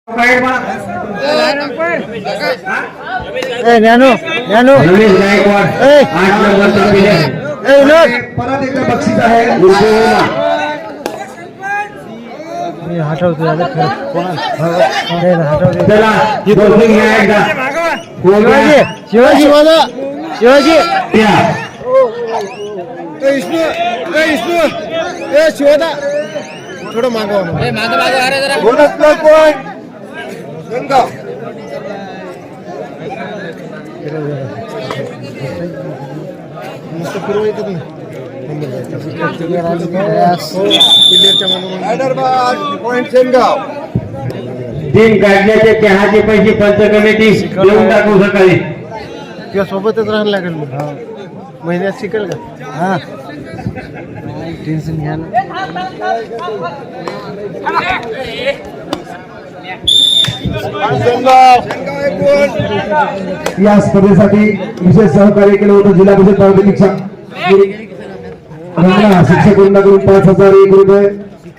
परत एकदा बक्षीस आहे शिवाजी शिवदा थोडं मागवा बोनस प्लस पॉइंट मस्त फिरवायचं टीम काढण्याचे चहाचे पैसे पंच कमिटी देऊन टाकू सकाळी किंवा सोबतच राहायला लागेल मग महिन्यात शिकेल का हा टेन्शन घ्या ना या स्पर्धेसाठी विशेष सहकार्य केलं होतं जिल्हा परिषद प्राथमिक शिक्षकांकडून 5,001 रुपये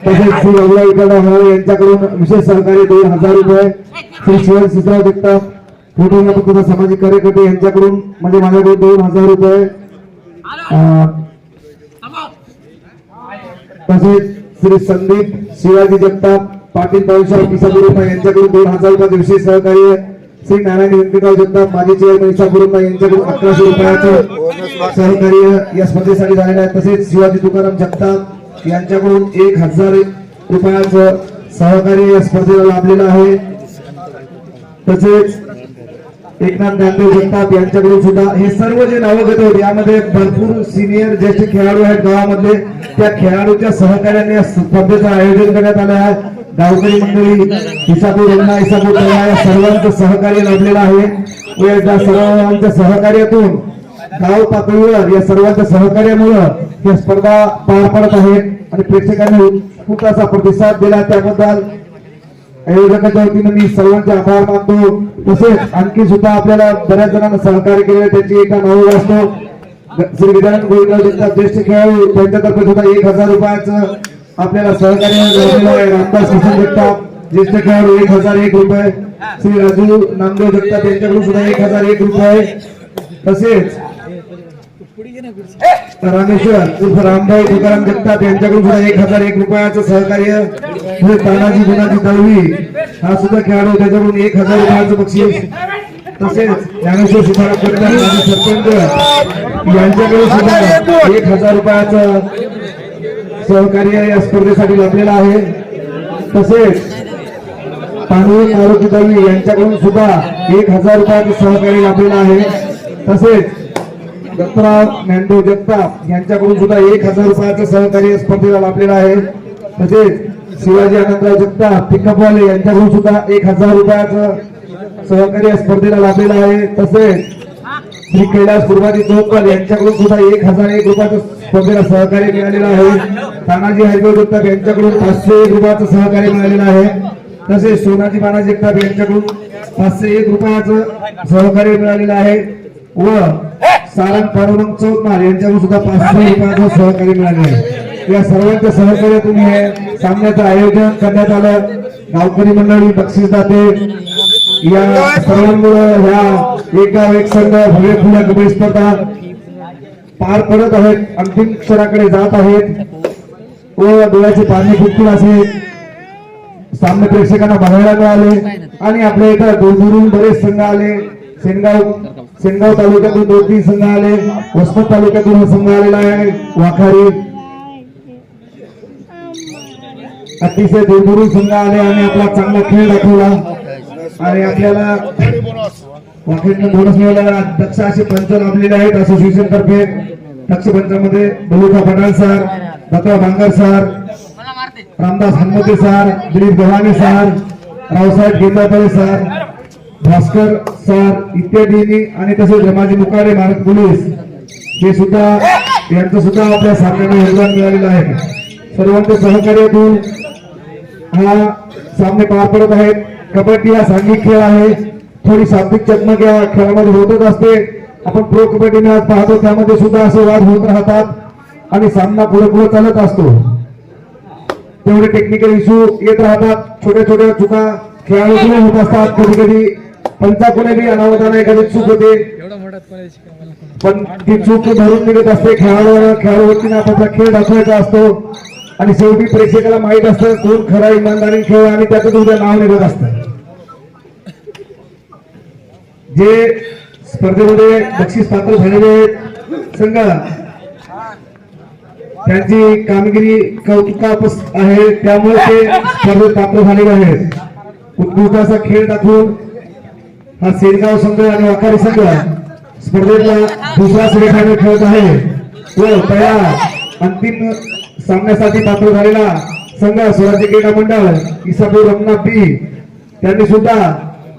तसेच श्री रघुराव यांच्याकडून विशेष सहकार्य 2,000 रुपये श्री शिवन सिद्धराव जगताप फोटोग्राफर तथा सामाजिक कार्यकर्ते यांच्याकडून म्हणजे माझ्याकडे 2,000 रुपये तसेच श्री संदीप शिवाजी जगताप पाटील पावसाळ किसापूर यांच्याकडून 2,000 रुपयाचे विशेष सहकार्य श्री नारायण व्यंकटराव जगताप माजी चेअरमन इसापूर यांच्याकडून 1,100 रुपयाचं सहकार्य या स्पर्धेसाठी झालेलं आहे तसेच शिवाजी तुकाराम जगताप यांच्याकडून 1,000 रुपयाचं सहकार्य या स्पर्धेला लाभलेलं आहे तसेच एकनाथ ज्ञानदेव जगताप यांच्याकडून सुद्धा हे सर्व जे नावं होते यामध्ये भरपूर सिनियर ज्येष्ठ खेळाडू आहेत गावामधले त्या खेळाडूच्या सहकार्याने या स्पर्धेचं आयोजन करण्यात आलं आहे गावकरी मंडळी इसापूर रंगना इसापूर या सर्वांचं सहकार्य लाभलेलं आहे व या सर्वांच्या सहकार्यातून गाव पातळीवर या सर्वांच्या सहकार्यामुळे ही स्पर्धा पार पडत आहे आणि प्रेक्षकांनी खूप असा प्रतिसाद दिला त्याबद्दल आयोजकांच्या वतीने मी सर्वांचे आभार मानतो तसेच आणखी सुद्धा आपल्याला बऱ्याच जणांना सहकार्य केले त्याची एका नाव असतो श्री गजानन गोविंदराव जगताप ज्येष्ठ खेळाडू त्यांच्यातर्फे सुद्धा 1,000 रुपयाचं आपल्याला सहकार्य लाभलेलं आहे रामदास किसन जगताप ज्येष्ठ खेळाडू 1,001 रुपये श्री राजू नामदेव जगताप यांच्याकडून सुद्धा 1,001 रुपये तसेच रामेश्वर उर्फ रामभाऊ तुकाराम जगताप यांच्याकडून सुद्धा 1,001 रुपयाचं सहकार्य तानाजी गुणाजी दळवी हा सुद्धा खेळाडू त्याच्याकडून 1,000 रुपयाचं बक्षीस तसेच ज्ञानेश्वर सुधारक जगताप माजी सरपंच यांच्याकडून सुद्धा 1,000 रुपयाचं सहकार्य या स्पर्धेसाठी लाभलेलं आहे तसेच पांडुरंग मारुती दळवी यांच्याकडून सुद्धा 1,000 रुपयाचं सहकार्य लाभलेलं आहे तसेच दत्तराव ज्ञानदेव जगताप यांच्याकडून सुद्धा 1,000 रुपयाचं सहकार्य स्पर्धेला लाभलेलं आहे तसेच शिवाजी आनंदराव जगताप पिकअपवाले यांच्याकडून सुद्धा 1,000 रुपयाचं सहकार्य स्पर्धेला लाभलेलं आहे तसेच श्री कैलास कुर्बाजी चौकवाल यांच्याकडून सुद्धा 1,001 रुपयाचं स्पर्धेला सहकार्य मिळालेलं आहे तानाजी हरिभाऊ जगताप यांच्याकडून 501 रुपयाचं सहकार्य मिळालेलं आहे तसेच सोनाजी बानाजी जगताप यांच्याकडून 501 रुपयाचं सहकार्य मिळालेलं आहे व सारंग पांडुरंग चौकमार यांच्याकडून सुद्धा 500 रुपयाचं सहकार्य मिळाले आहे या सर्वांच्या सहकार्यातून हे सामन्याचं आयोजन करण्यात आलं गावकरी मंडळी बक्षीसदाते या सर्वांमुळे ह्या एक गाव एक संघ भव्य फुल्या कबड्डी स्पर्धा पार पडत आहेत अंतिम क्षणाकडे जात आहेत व डोळ्याचे पाणी फुटतील असे सामने प्रेक्षकांना बघायला मिळाले आणि आपल्या इथं दूरदूरून बरेच संघ आले सेनगाव तालुक्यातून 2-3 संघ आले वसमत तालुक्यातून संघ आलेला आहे वाखारी अतिशय दूरदूरून संघ आले आणि आपला चांगला खेळ दाखवला आणि आपल्याला वाखेरीने बोनस मिळालेला दक्ष असे पंच लाभलेले आहेत असोसिएशन तर्फे दक्ष पंचामध्ये Baluka Pathan sir Datta Bhangar sir Ramdas Hanumate sir Dilip Gavhane sir Raosaheb Gendapale sir Bhaskar sir इत्यादींनी आणि तसेच रमाजी मुकाडे महाराज पोलीस हे सुद्धा यांचं सुद्धा आपल्या सामन्याला योगदान मिळालेलं आहे सर्वांच्या सहकार्यातून हा सामने पार पडत आहेत कबड्डी हा सांघिक खेळ आहे थोडी शाब्दिक चकमक या खेळामध्ये होतच असते आपण प्रो कबड्डी मॅच पाहतो त्यामध्ये सुद्धा असे वाद होत राहतात आणि सामना पुढे पुढे चालत असतो तेवढे टेक्निकल इश्यू येत राहतात छोट्या छोट्या चुका खेळाडू सुरू होत असतात, कधी कधी पंचाकडे बी अनावधानाने एखादी चूक होते, पण ती चूक धरून निघत असते. खेळाडूवरतीने आपला खेळ दाखवायचा असतो आणि शेवटी प्रेक्षकाला माहित असतं कोण खरा इमानदारी खेळ आणि त्यातच उद्या नाव निघत असतं. जे स्पर्धेमध्ये बक्षीस पात्र झालेले संघ त्यांची कामगिरी कौतुकास्पद आहे, त्यामुळे ते स्पर्धेत पात्र झालेले आहेत. उत्कृष्ट असा खेळ दाखवून हा सेनगाव संघ आणि वाकारी संघ स्पर्धेतला दुसरा सेमीफायनल खेळत आहे व पहिला अंतिम सामन्यासाठी पात्र झालेला संघ स्वराज्य क्रीडा मंडळ इसापूर रमना बी त्यांनी सुद्धा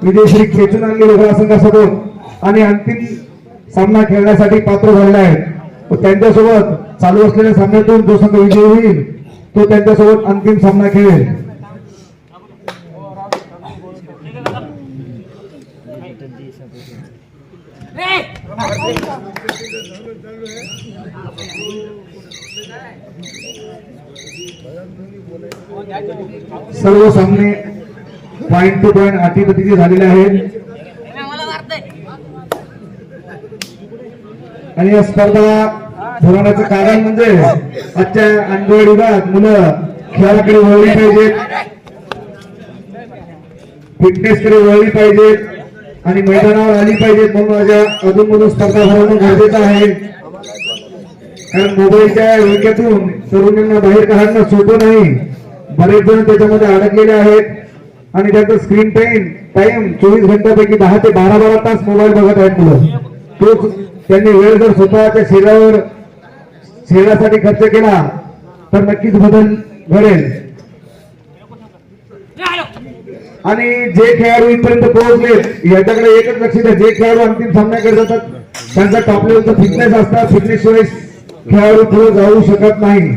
विजयश्री खेचून आणली लोकरा संघासोबत आणि अंतिम सामना खेळण्यासाठी पात्र झालेला आहे व त्यांच्यासोबत चालू असलेल्या सामन्यातून जो संघ विजयी होईल तो त्यांच्यासोबत अंतिम सामना खेळेल. सर्व सामने पॉइंट टू पॉइंट अटीतटीचे झालेले आहेत आणि या स्पर्धा भरवण्याचं कारण म्हणजे आजच्या अंगणवाडी विभाग मुलं खेळाकडे वळली पाहिजेत, फिटनेस कडे वळली पाहिजेत आणि मैदानावर आली पाहिजेत, म्हणून माझ्या अधूनमधून स्पर्धा भरवणं गरजेचं आहे. कारण मोबाईलच्या विळख्यातून तरुणांना बाहेर काढणं सोपं नाही. बरेच जण त्याच्यामध्ये अडकलेले आहेत आणि त्यांचं स्क्रीन टाइम 24 घंट्यापैकी 10 ते 12 तास मोबाईल बघत आहेत मुलं. तोच त्यांनी वेळ जर स्वतःच्या शरीरासाठी खर्च केला तर नक्कीच बदल घडेल. आणि जे खेळाडू इथपर्यंत पोहोचलेत याच्याकडे एकच लक्ष द्या, जे खेळाडू अंतिम सामन्याकडे जातात त्यांचा टॉप लेवलचा फिटनेस असतात. फिटनेस शिवाय खेळाडू पुढे जाऊ शकत नाही.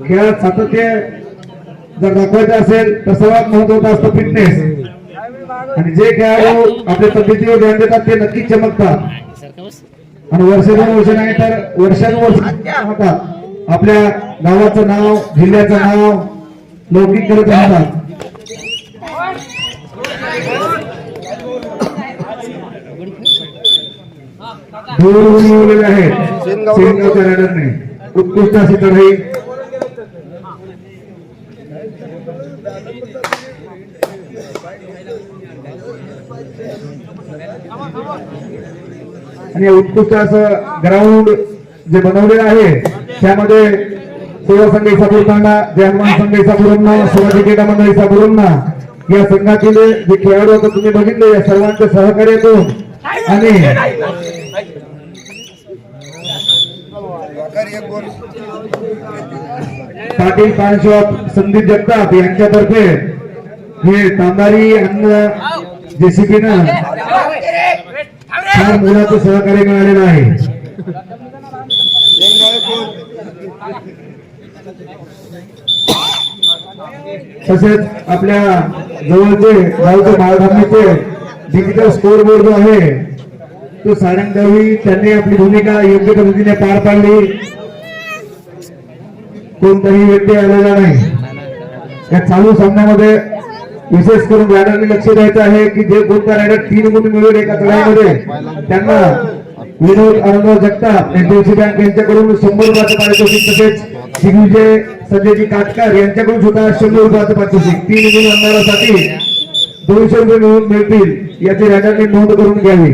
खेळात सातत्य जर दाखवायचं असेल तर सर्वात महत्वाचं असतं फिटनेस. आणि जे खेळाडू आपल्या तब्येतीवर ध्यान देतात ते नक्कीच चमकतात आणि वर्ष 2 वर्ष नाही तर वर्षानुवर्ष राहतात. आपल्या गावाचं नाव, जिल्ह्याचं नाव लौकिक करत राहतात. दूर आहेत सेनगावच्या रायडरने उत्कृष्ट अशी चढाई आणि उत्कृष्ट असं ग्राउंड जे बनवलेलं आहे त्यामध्ये सेवा संघ इसापूर तांडा, जयहनुमान संघ इसापूरम्मा, स्वराज्य क्रीडा मंडळ इसापूरम्मा या संघातील जे खेळाडू आता तुम्ही बघितले या सर्वांच्या सहकार्यातून आणि पाटील पान शॉप संदीप जगताप यांच्यातर्फे हे तांबारी अन्न जेसीबीनं फार मोलाचं सहकार्य मिळालेलं आहे. तसेच आपल्या जवळचे गावचे बाळधामीचे डिजिटल स्कोर बोर्ड जो आहे तो सारंगावी त्यांनी आपली भूमिका योग्य पद्धतीने पार पाडली. कोणताही व्यक्ती आलेला नाही. या चालू सामन्यामध्ये विशेष करून रायडरने लक्ष द्यायचं आहे की जे कोणता रायडर 3 गुण मिळवेल एका चढाईमध्ये त्यांना विनोद आनंदराव जगताप एचडीएफसी बँक यांच्याकडून 100 रुपयाचं पारितोषिक, तसेच दिग्विजय संजयजी काटकर यांच्याकडून सुद्धा 100 रुपयाचं पारितोषिक, 3 गुण आणणाऱ्यासाठी 200 रुपये मिळतील याची रायडरने नोंद करून घ्यावी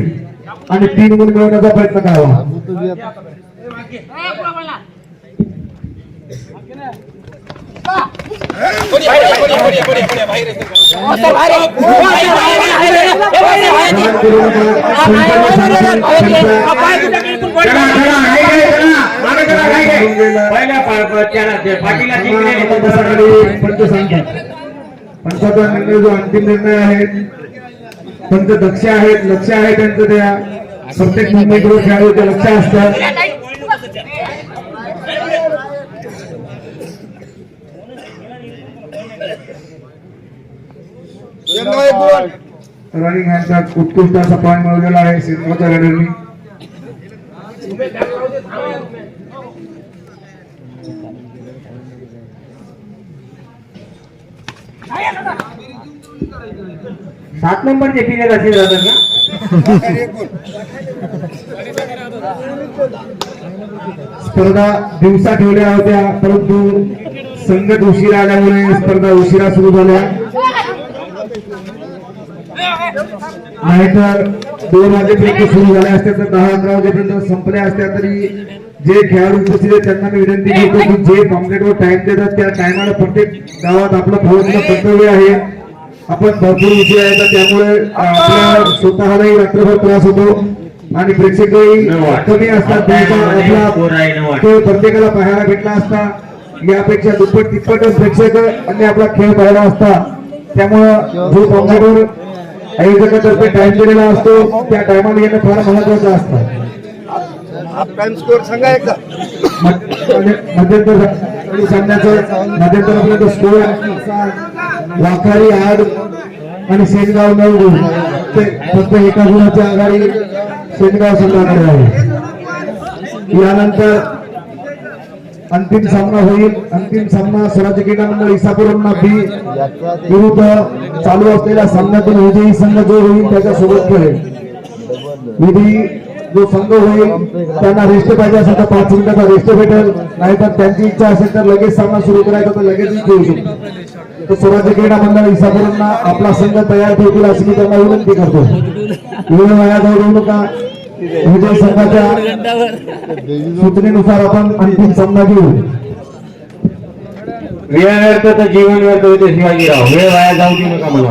आणि 3 गुण मिळवण्याचा प्रयत्न करावा. पंचाचा निर्णय जो अंतिम निर्णय आहे पंच दक्ष आहेत, लक्ष आहे त्यांचं त्या प्रत्येक मुंबईकडून खेळाडूचं लक्ष असतं. रनिंग यांचा उत्कृष्ट असा पॉईंट मिळवलेला आहे सिंधूच्या रायडरनी. 7 नंबरचे पिणे असे जातात का? स्पर्धा दिवसा ठेवल्या होत्या, परंतु संगत उशिरा आल्यामुळे स्पर्धा उशिरा सुरू झाल्या. नाहीतर 2 वाजेपर्यंत सुरू झाल्या असत्या तर 10-11 वाजेपर्यंत संपल्या असत्या. तरी जे खेळाडू उपस्थित आहेत त्यांना मी विनंती करतो की जे पॉम्पलेटवर टाइम देतात त्या टायमाला प्रत्येक गावात आपलं पोहोचणं कर्तव्य आहे. आपण भरपूर उशीर आहे तर त्यामुळे आपल्या स्वतःलाही रात्रभर त्रास होतो आणि प्रेक्षकही कमी असतात. आपला खेळ प्रत्येकाला पाहायला भेटला असता. यापेक्षा दुप्पट तिप्पट प्रेक्षक आणि आपला खेळ पाहायला असता. त्यामुळं जो पॉम्पलेटवर आयोजकातर्फे टाइम दिलेला असतो त्या टायमाला येणं फार महत्वाचं असतं. स्कोर सांगा एकदा. मध्यंतर सामन्याचं आपल्याला स्कोर वाखारी 8 आणि शेनगाव 9 गुण. ते फक्त एका गुणाच्या आघाडी शेनगाव संघाकडे आहे. यानंतर अंतिम सामना होईल. अंतिम सामना स्वराज्य क्रीडा मंडळ इसापुरम बी विरुद्ध चालू असलेल्या सामन्यातून विजयी संघ जो होईल त्याच्यासोबत खेळेल. विजयी जो संघ होईल त्यांना रेस्ट पाहिजे असेल तर 5 मिनिटाचा रेस्ट भेटेल. नाहीतर त्यांची इच्छा असेल तर लगेच सामना सुरू करायचा तर लगेचच खेळू शकतो. तर स्वराज्य क्रीडा मंडळ इसापुरमना आपला संघ तयार ठेवतील अशी मी त्यांना विनंती करतो. वेळ वाया जाऊ नका. विजय संघाच्या सूचनेनुसार आपण अंतिम सामना घेऊ. वेळ व्यर्थ तर जीवन व्यर्थ होते शिवाजीराव. वेळ वाया जाऊ देऊ नका मला.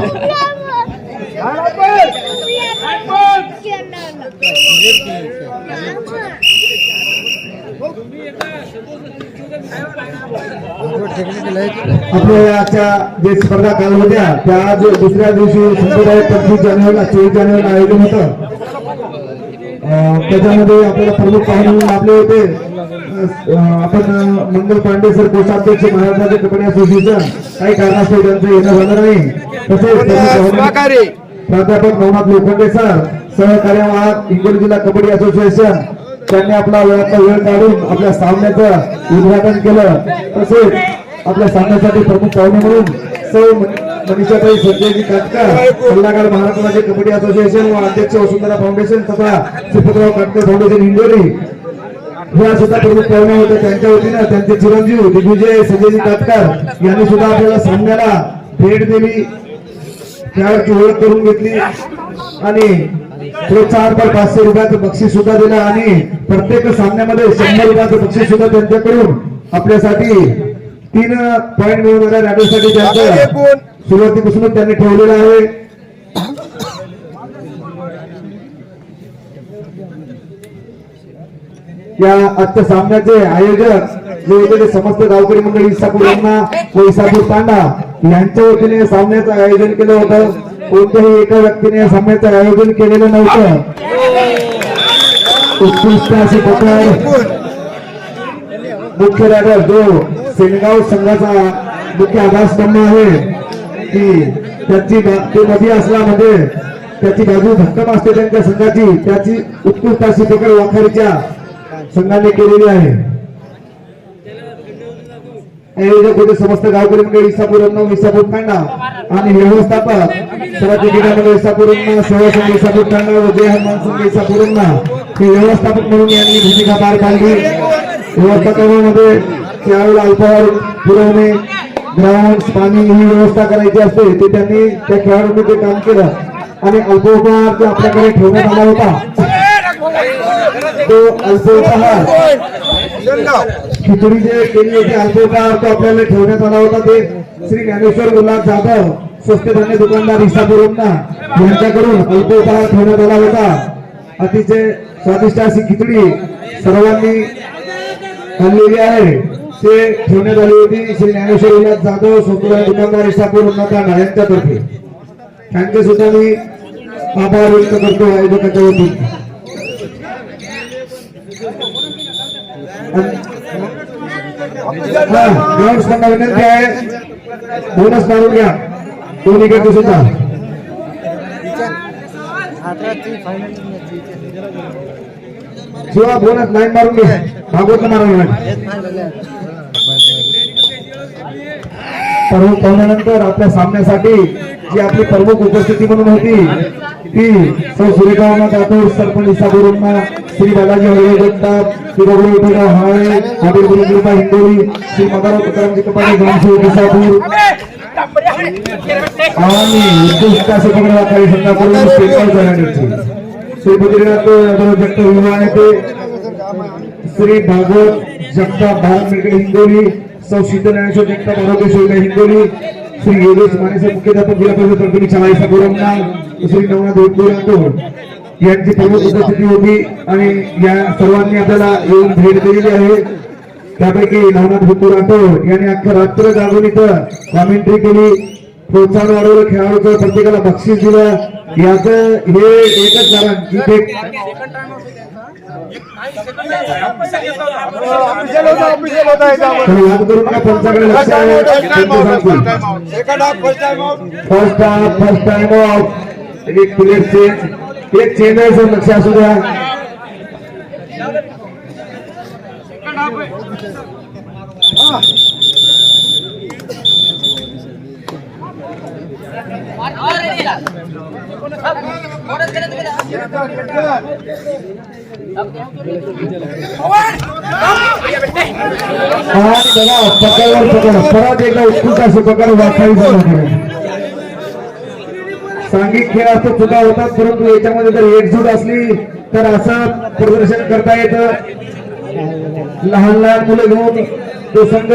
आपल्या आजच्या जे स्पर्धा काल होत्या त्या आज दुसऱ्या दिवशी संपूर्ण 25 जानेवारीला 24 जानेवारीला आयोजन होतं. त्याच्यामध्ये आपल्याला प्रमुख पाहुणे म्हणून आपले होते आपण मंगल पांडे सर, कोषाध्यक्ष महाराष्ट्र कबड्डी असोसिएशन. काही कारणास्तव त्यांचं येणं झालं नाही. तसेच प्राध्यापक नवनाथ लोखंडे सर, सहकार्यवाहक हिंगोली जिल्हा कबड्डी असोसिएशन, त्यांनी आपला वेळाचा वेळ काढून आपल्या सामन्याचं उद्घाटन केलं. तसेच आपल्या सामन्यासाठी प्रमुख पाहुणे म्हणून सौ मनीषाताई संजयजी काटकर, सल्लागार महाराष्ट्र राज्य कबड्डी असोसिएशन व अध्यक्ष वसुंधरा फाउंडेशन तथा श्रीपतराव काटकर फाउंडेशन हिंगोली या सुद्धा प्रमुख पाहुणे होते. त्यांच्या वतीनं त्यांचे चिरंजीव दिग्विजय संजयजी काटकर यांनी सुद्धा आपल्याला सामन्याला भेट दिली, खेळाची ओळख करून घेतली आणि प्रोत्साहनपर 500 रुपयाचं बक्षीस सुद्धा दिलं आणि प्रत्येक सामन्यामध्ये 100 रुपयाचं बक्षीस सुद्धा त्यांच्याकडून आपल्यासाठी 3 पॉईंट मिळवणाऱ्या राडूसाठी त्यांचं सुरुवातीपासूनच त्यांनी ठेवलेलं आहे. या आजच्या सामन्याचे आयोजक जे होते ते समस्त गावकरी मंडळी इसापूर यांना व इसापूर तांडा यांच्या वतीने सामन्याचं आयोजन केलं होतं. कोणत्याही एका व्यक्तीने या सामन्याचं आयोजन केलेलं नव्हतं. उत्कृष्ट अशी पकड मुख्य रायडर जो सेनगाव संघाचा मुख्य आधारस्तंभ आहे की त्याची ते मध्ये असला म्हणजे त्याची बाजू भक्कम असते त्यांच्या संघाची. त्याची उत्कृष्ट अशी पकड वाखारीच्या संघाने केलेली आहे. आयोजक होते समस्त गावकरी मंडळी इसापूर इसापूर तांडा आणि व्यवस्थापक स्वराज्य क्रीडा मंडळ इसापूर सेवा संघ इसापूर तांडा व जय हनुमान संघ इसापूर हे व्यवस्थापक म्हणून यांनी भूमिका पार पाडली. व्यवस्थापकामध्ये खेळाडूला अल्पहार पुरवणे, ग्राउंड, पाणी ही व्यवस्था करायची असते ते त्यांनी त्या खेळाडूंनी ते काम केलं आणि अल्पोपहार जो आपल्याकडे ठेवण्यात आला होता तो अल्पोपहार खिचडी जे केली होती अल्पोपहार तो आपल्याला ठेवण्यात आला होता. ते श्री ज्ञानेश्वर उल्हास जाधव स्वस्त धान्य दुकानदार इसापूर यांच्याकडून अल्पोपहार ठेवण्यात आला होता. अतिशय स्वादिष्ट अशी खिचडी सर्वांनी खाल्लेली आहे ते ठेवण्यात आली होती श्री ज्ञानेश्वर उल्हास जाधव स्वस्त धान्य दुकानदार इसापूर यांच्यातर्फे. त्यांचे सुद्धा मी आभार व्यक्त करतो आयोजकांच्या वतीने. ग्राउंड विनंती आहे बोनस मारून घ्या दोन्ही गट सुद्धा. शिवा बोनस लाईन मारून घ्या भागवत मारून पाहुण्यानंतर आपल्या सामन्यासाठी जी आपली प्रमुख उपस्थिती म्हणून होती ती सौ सूर्यकांत राठोड, सरपंच साबुरुम्मा, श्री बालाजी हळवे जगताप, श्री रघुवीर विठ्ठलराव हाळे, आदिल गुरुकृपा हिंगोली, श्री मदाराव तुकारामजी कपाले, ग्रामसेवक विसापूर आणि उत्कृष्ट असे पकडा काही संघाकडून स्टेटवर जाण्याची श्री बद्रीनाथ जगताप विवाह नेते, श्री भागवत जगताप भारत मेडिकल हिंगोली, सौ शीतल ज्ञानेश्वर जगताप आरोग्य सेविका हिंगोली, श्री योगेश मानेसर मुख्याध्यापक जिल्हा परिषद प्रमुख चाळीसा गोरंना, श्री नवनाथ राठोड यांची प्रमुख उपस्थिती होती आणि या सर्वांनी आपल्याला येऊन भेट दिलेली आहे. त्यापैकी नवनाथ राठोड यांनी अख्खा रात्र जागून इथं कॉमेंट्री केली, प्रोत्साहन वाढवलं, खेळाडूचं प्रत्येकाला बक्षीस दिलं. याचं हे एकच कारण की ते पंचाकडे लक्ष आहे. फर्स्ट टाइम ऑफ एक प्लेयर चेंज, एक चेंज आहे सर, लक्ष असू द्या. परत एकदा उत्कृष्ट असे प्रकार वाखारी सांघिक खेळ असतो, चुका होतात, परंतु याच्यामध्ये जर एकजूट असली तर असं प्रदर्शन करता येतं. लहान लहान मुलं घेऊन तो संघ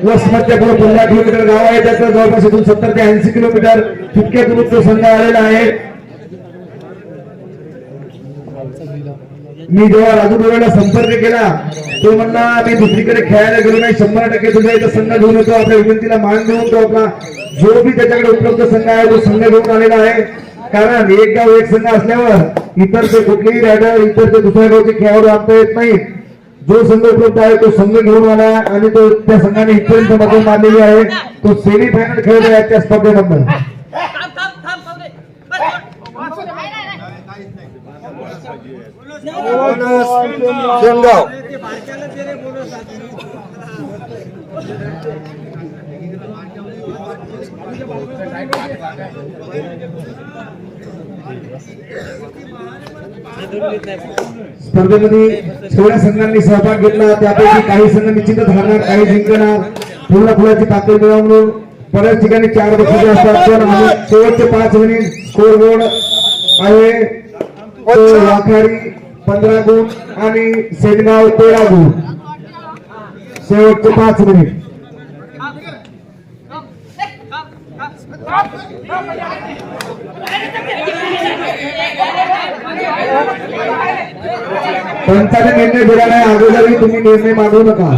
वसमतच्या पुढे 15 किलोमीटर गाव आहे, त्याचं जवळपास इथून 70 ते 80 किलोमीटर तितक्या दूर तो संघ आलेला आहे. मी जेव्हा राजू डोळ्याला संपर्क केला तो म्हणला मी दुसरीकडे खेळायला गेलो नाही, 100% तुझ्या इथं संघ घेऊन येतो, आपल्या विनंतीला मान देऊन तो आपला जो बी त्याच्याकडे उपलब्ध संघ आहे तो संघ घेऊन आलेला आहे. कारण एक गाव एक संघ असल्यावर इतर ते कुठलेही रायडर, इतर ते दुसऱ्या गावचे खेळाडू आणता येत नाही. जो संघ उपलब्ध आहे तो संघ घेऊन आला आणि तो त्या संघाने इथपर्यंत मदत मारलेली आहे. तो सेमी फायनल खेळत आहे त्या स्पर्धेमधून. स्पर्धेमध्ये 16 संघांनी सहभाग घेतला, त्यापैकी काही संघ निश्चितच हारणार, काही जिंकणार. पूर्ण फुलाची पातळी मिळवून बऱ्याच ठिकाणी 4 बक्षिसे असतात, पण शेवटचे 5 मिनिट स्कोर बोर्ड आहे. वाखारी 15 गुण आणि सेनगाव 13 गुण. शेवटचे 5 मिनिट. पंचाने निर्णय दिला नाही, अगोदरही तुम्ही निर्णय मागू नका.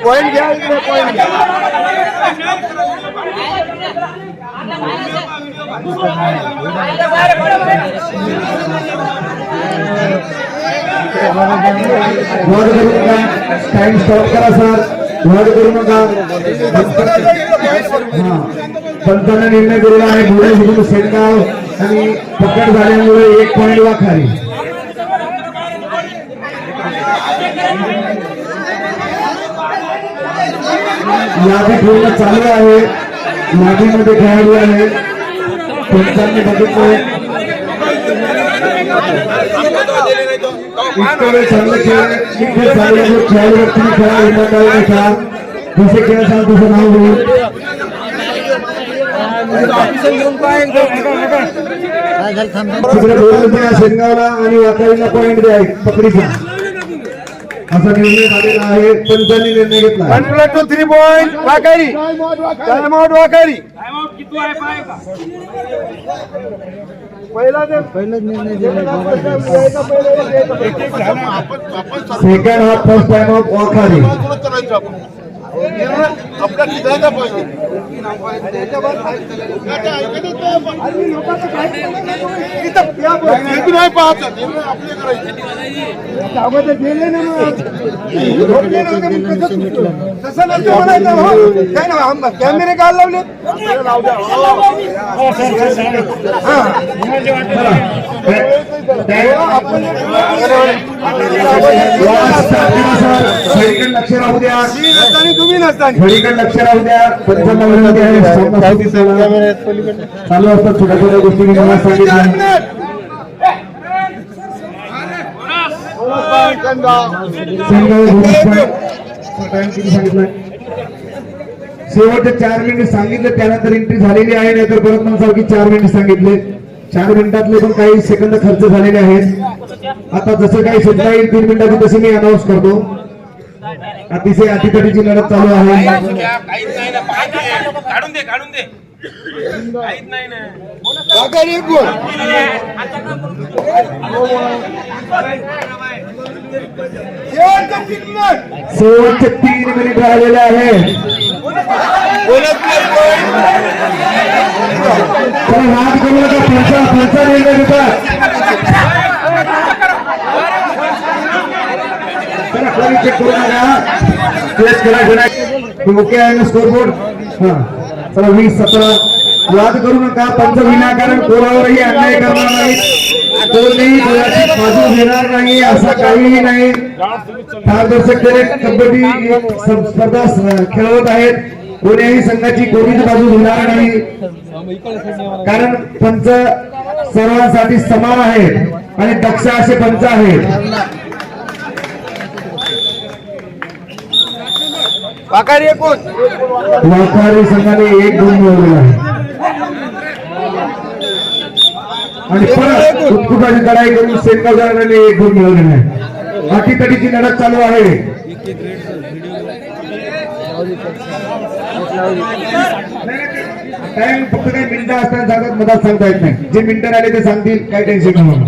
पॉइंट घ्या, पॉइंट घ्या. टाइम स्टॉप करा सर, वाद करू नका. पंचाने निर्णय दिलेला आहे, पुढे जिंकून सेनगाव आणि पकड झाल्यामुळे 1 पॉइंट वाखारी. यादी पूर्ण चालू आहे, यादीमध्ये खेळाडू आहे. पंचांनी बघितलं इतकं वेळ चांगलं खेळ, इतकं चांगलं खेळाडू व्यक्तीने खेळा, इमानदारीने खेळा. जसे खेळ असाल तसं नाव घेऊन शेनगावला आणि वाकारीला पॉइंट द्या पकडीचा, असा निर्णय झालेला आहे. पंचांनी निर्णय घेतला. 1 2 3 point Wakhari, time out Wakhari. Second half first time of Wakhari. आपला किती कॅमेरे काय लावले लक्ष राहू द्या, तुम्ही नसता लक्ष राहू द्या. पंचमहामध्ये चालू असतात छोट्या छोट्या गोष्टी मी मला सांगितलं. शेवटचे 4 मिनिट सांगितले, त्यानंतर एंट्री झालेली आहे. नाहीतर परत म्हणसाल की 4 मिनिट सांगितले. 4 मिनिटातले पण काही सेकंद खर्च झालेले आहेत. आता जसं काही सुद्धा येईल 3 मिनिटाची तशी मी अनाऊन्स करतो. अतिशय अटीतटीची लढत चालू आहे. काढून दे काहीच नाही ना. शेवटचे 3 मिनिट राहिलेले आहेत. हात करू नका, पुढचा निर्णय घेतात. चेक करू नका, टेस्ट करा. ओके आहे ना स्कोरबोर्ड? हा चला 20-17. वाद करू नका, पंच विनाकारण कोणावरही अन्याय करणार नाही. कोणी कोणाची बाजू घेणार नाही असं काहीही नाही. पारदर्शकतेने कबड्डी स्पर्धा खेळवत आहेत. कोणत्याही संघाची कोणीच बाजू घेणार नाही, कारण पंच सर्वांसाठी समान आहेत आणि दक्ष असे पंच आहेत. वाखारी संघाने 1 गुण मिळवलेला आहे आणि परत उत्कुटाची लढाई करून सेनगाव जणांनी 1 गुण मिळवलेला आहे. अटीतटीची लढत चालू आहे. टाइम फक्त काही मिनिटं असताना सांगत मधात सांगता येत नाही. जे मिनिटं आले ते सांगतील, काय टेन्शन नाही.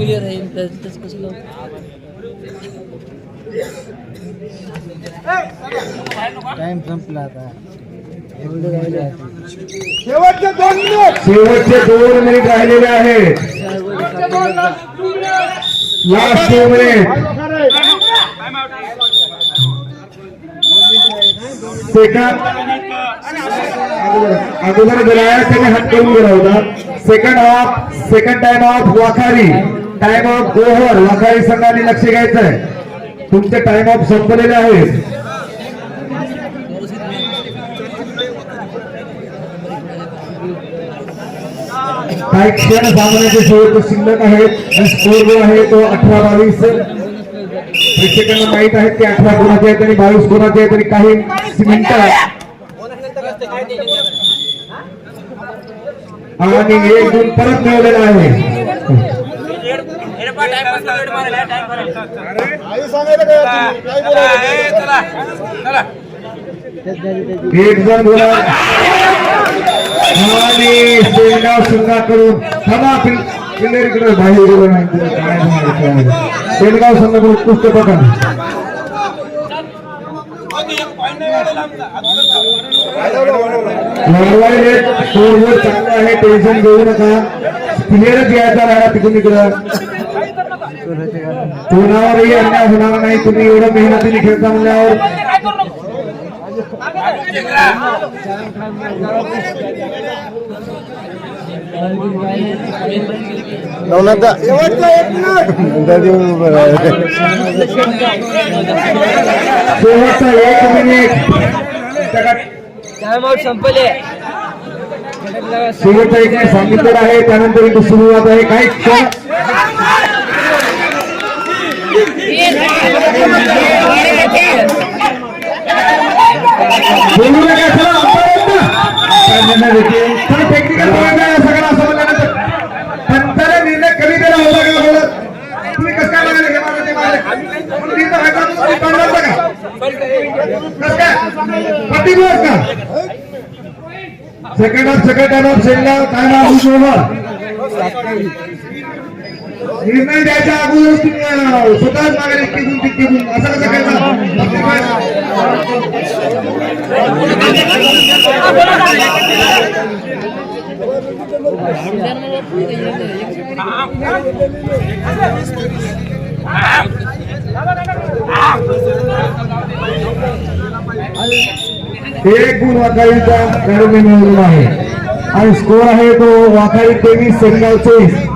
टाइम संपला आता. शेवटचे 2 मिनिट राहिलेले आहेत. Last 2 minute. सेकंड अगोदर गेला त्याने हात करून गेला होता. Second time of Wakhari, time of over. Wakhari संघाने लक्ष घ्यायचंय, तुमचे टाइम ऑफ संपलेले आहेत. काही क्षण सामन्याचे शेवट शिल्लक आहेत आणि स्कोर जो आहे तो 18-22. प्रेक्षकांना माहित आहे की 18 गुणाचे आहेत आणि 22 गुणाचे आहेत आणि काही मिनिटं आणि 1 गुण परत मिळवलेला आहे. एक जण बोला आणि सेनगाव संघाकडून थांबा, पिल्लेरीकडे बाहेर गेलो नाही. सेनगाव संघाकडून उत्कृष्ट प्रकार. चांगलं आहे, टेन्शन घेऊ नका. प्लेयरच यायचा राहिला तिकडून इकडं. कोणावरही अन्याय होणार नाही. तुम्ही एवढं मेहनतीने खेळता म्हणल्यावर शेवटचा 1 मिनिट संपले. शेवटचा 1 मिनिट सांगितलेला आहे. त्यानंतर इथे सुरुवात आहे. काही बोलू नका. टेक्निकल सगळं असं म्हणल्यानंतर पंचाला निर्णय कमी दिला होता का? बोलत तुम्ही कसं काय म्हणाले? हे मारलं ते मारले म्हणून निर्णय व्हायचा तुम्ही पाडवायचा का? कसं काय पाठीबोध का? Second time of Sengaon, time of over. निर्णय द्यायच्या अगोदरच तुम्ही स्वतःच मागे तिथे गुण असं कसं एक गुण वाखारीचा खेळाडूने मिळवलेला आहे आणि स्कोर आहे तो वाखारी 23 सेनगाव 24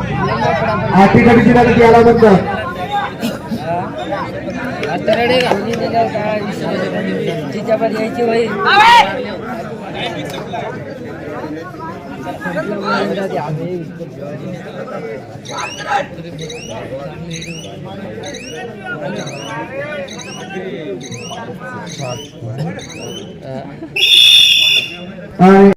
आठीकडे जिल्ह्यात याला म्हणतात आणि